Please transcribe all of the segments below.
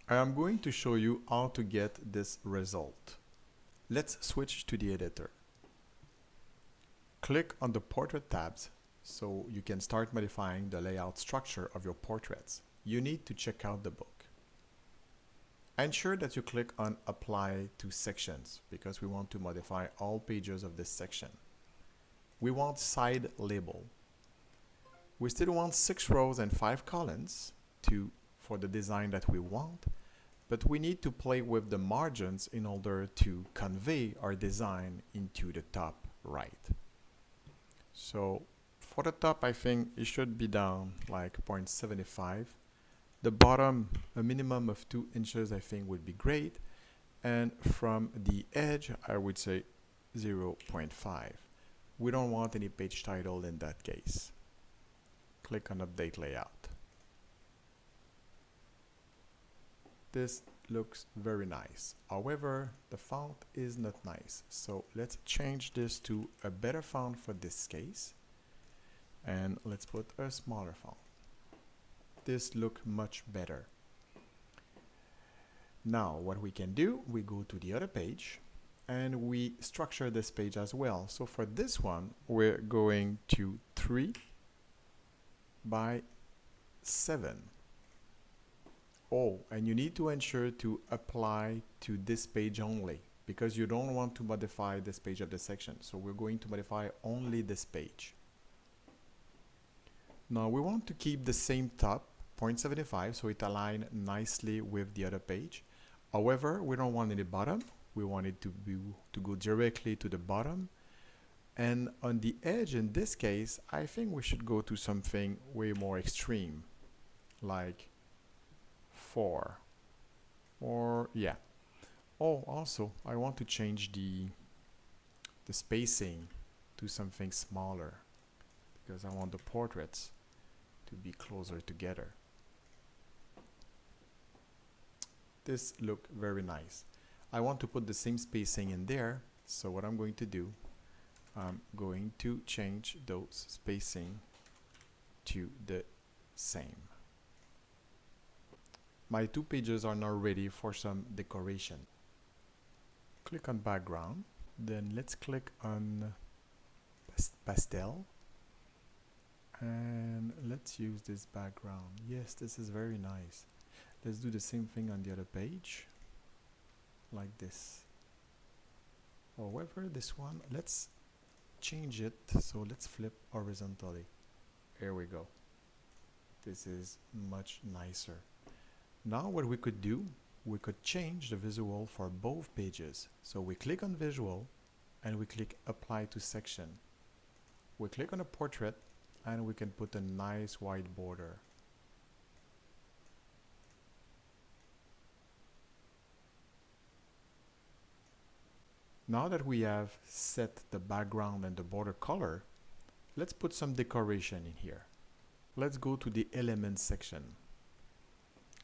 I am going to show you how to get this result. Let's switch to the editor. Click on the portrait tabs so you can start modifying the layout structure of your portraits. You need to check out the book. Ensure that you click on Apply to Sections because we want to modify all pages of this section. We want side label. We still want 6 rows and 5 columns for the design that we want, but we need to play with the margins in order to convey our design into the top right. So for the top, I think it should be down like 0.75. The bottom, a minimum of 2 inches, I think would be great. And from the edge, I would say 0.5. We don't want any page title in that case. Click on Update Layout. This looks very nice. However, the font is not nice. So let's change this to a better font for this case. And let's put a smaller font. This looks much better. Now what we can do, we go to the other page and we structure this page as well. So for this one, we're going to 3 by 7. Oh, and you need to ensure to apply to this page only because you don't want to modify this page of the section. So we're going to modify only this page. Now we want to keep the same top, 0.75, so it aligns nicely with the other page. However, we don't want any bottom. We want it to go directly to the bottom. And on the edge, in this case, I think we should go to something way more extreme, like 4. Or yeah. Oh, also, I want to change the spacing to something smaller because I want the portraits to be closer together. This looks very nice. I want to put the same spacing in there, so what I'm going to do, I'm going to change those spacing to the same. My 2 pages are now ready for some decoration. Click on background, then let's click on pastel, and let's use this background. Yes, this is very nice. Let's do the same thing on the other page, like this. However, this one, let's change it, so let's flip horizontally. Here we go. This is much nicer. Now what we could do, we could change the visual for both pages. So we click on Visual and we click Apply to Section. We click on a portrait and we can put a nice white border. Now that we have set the background and the border color, let's put some decoration in here. Let's go to the Elements section.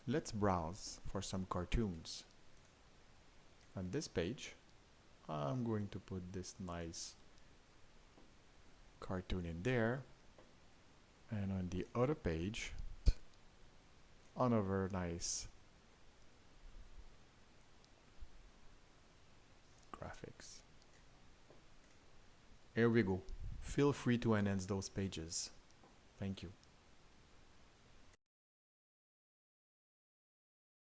Let's browse for some cartoons. On this page, I'm going to put this nice cartoon in there. And on the other page, another nice graphics. Here we go. Feel free to enhance those pages. Thank you.